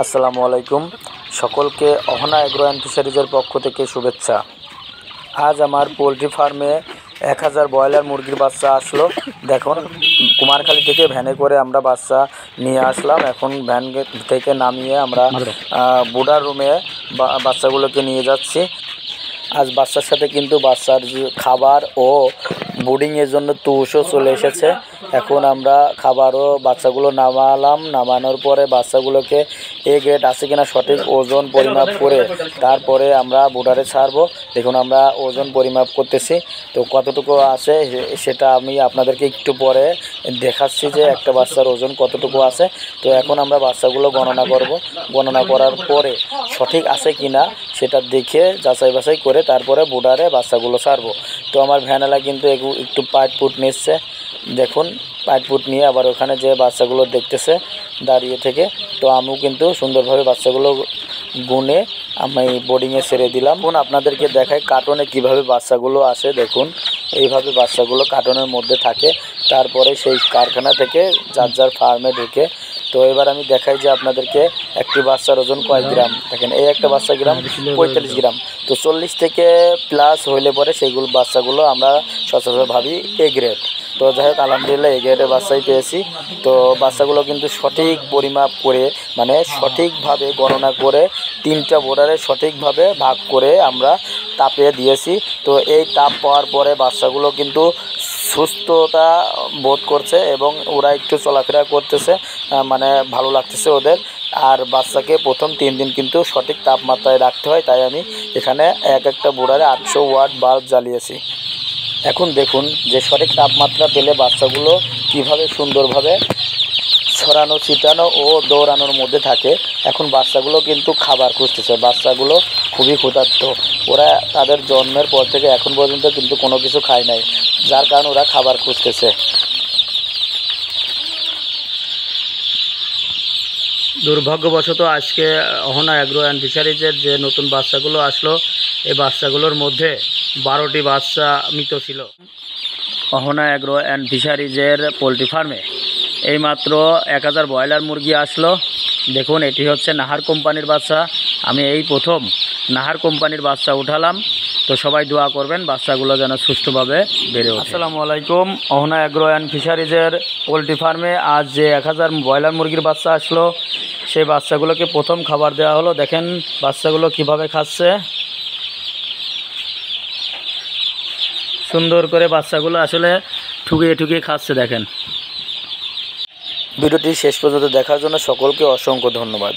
আসসালামু আলাইকুম। সকলকে অহনা এগ্রো অ্যান্ড ফিশারিজের পক্ষ থেকে শুভেচ্ছা। আজ আমার পোলট্রি ফার্মে 1000 ব্রয়লার মুরগির বাচ্চা আসলো। দেখুন, কুমারখালী থেকে ভ্যানে করে আমরা বাচ্চা নিয়ে আসলাম। এখন ভ্যান থেকে নামিয়ে আমরা বুডার রুমে বাচ্চাগুলোকে নিয়ে যাচ্ছি। আজ বাচ্চার সাথে কিন্তু বাচ্চার যে খাবার ও বোর্ডিংয়ের জন্য তুষও চলে এসেছে। এখন আমরা খাবারও বাচ্চাগুলো নামানোর পরে বাচ্চাগুলোকে এ গ্রেড আছে কিনা সঠিক ওজন পরিমাপ করে তারপরে আমরা বোর্ডারে ছাড়বো। দেখুন, আমরা ওজন পরিমাপ করতেছি, তো কতটুকু আছে সেটা আমি আপনাদেরকে একটু পরে দেখাচ্ছি যে একটা বাচ্চার ওজন কতটুকু আছে। তো এখন আমরা বাচ্চাগুলো গণনা করব। গণনা করার পরে সঠিক আছে কিনা সেটা দেখে যাচাই বাছাই করে তারপরে বোর্ডারে বাচ্চাগুলো ছাড়বো। তো আমার ভ্যানেলা কিন্তু একটু পাটপুট নিচ্ছে। দেখুন, পাটপুট নিয়ে আবার ওখানে যে বাচ্চাগুলো দেখতেছে দাঁড়িয়ে থেকে। তো আমিও কিন্তু সুন্দরভাবে বাচ্চাগুলো গুনে আমি বোর্ডিংয়ে ছেড়ে দিলাম। এখন আপনাদেরকে দেখাই কার্টনে কিভাবে বাচ্চাগুলো আসে। দেখুন, এইভাবে বাচ্চাগুলো কার্টনের মধ্যে থাকে, তারপরে সেই কারখানা থেকে যার যার ফার্মে ঢুকে। তো এবার আমি দেখাই যে আপনাদেরকে একটি বাচ্চার ওজন কয় গ্রাম। দেখেন, এই একটা বাচ্চা গ্রাম 45 গ্রাম। তো 40 থেকে প্লাস হইলে পরে সেইগুলো বাচ্চাগুলো আমরা সচরাচর ভাবি এ গ্রেড। তো যাই হোক, আলহামদুলিল্লাহ এ গ্রেডের বাচ্চাই পেয়েছি। তো বাচ্চাগুলো কিন্তু সঠিক পরিমাপ করে, মানে সঠিকভাবে গণনা করে 3টা বোর্ডারে সঠিকভাবে ভাগ করে আমরা তাপে দিয়েছি। তো এই তাপ পাওয়ার পরে বাচ্চাগুলো কিন্তু সুস্থতা বোধ করছে এবং ওরা একটু চলাফেরা করতেছে, মানে ভালো লাগতেছে ওদের। আর বাচ্চাকে প্রথম 3 দিন কিন্তু সঠিক তাপমাত্রায় রাখতে হয়, তাই আমি এখানে একটা বোর্ডারে 800 ওয়াট বাল্ব জ্বালিয়েছি। এখন দেখুন যে সঠিক তাপমাত্রা পেলে বাচ্চাগুলো কিভাবে সুন্দরভাবে ছড়ানো ছিটানো ও দৌড়ানোর মধ্যে থাকে। এখন বাচ্চাগুলো কিন্তু খাবার খুঁজতেছে। বাচ্চাগুলো খুবই ক্ষুধার্ত। ওরা তাদের জন্মের পর থেকে এখন পর্যন্ত কিন্তু কোনো কিছু খায় নাই, যার কারণে ওরা খাবার খুঁজতেছে। দুর্ভাগ্যবশত আজকে অহনা এগ্রো অ্যান্ড ফিশারিজের যে নতুন বাচ্চাগুলো আসলো, এই বাচ্চাগুলোর মধ্যে 12টি বাচ্চা মৃত ছিল। অহনা এগ্রো অ্যান্ড ফিশারিজের পোলট্রি ফার্মে এইমাত্র 1000 ব্রয়লার মুরগি আসলো। দেখুন, এটি হচ্ছে নাহার কোম্পানির বাচ্চা। আমি এই প্রথম নাহার কোম্পানির বাচ্চা উঠালাম। তো সবাই দোয়া করবেন বাচ্চাগুলো যেন সুস্থভাবে বেড়ে ওঠে। আসসালামু আলাইকুম। অহনা এগ্রো অ্যান্ড ফিশারিজের পোলট্রি ফার্মে আজ যে 1000 ব্রয়লার মুরগির বাচ্চা আসলো, সেই বাচ্চাগুলোকে প্রথম খাবার দেওয়া হলো। দেখেন বাচ্চাগুলো কিভাবে খাচ্ছে, সুন্দর করে বাচ্চাগুলো আসলে ঠুকিয়ে ঠুকিয়ে খাচ্ছে। দেখেন, ভিডিওটি শেষ পর্যন্ত দেখার জন্য সকলকে অসংখ্য ধন্যবাদ।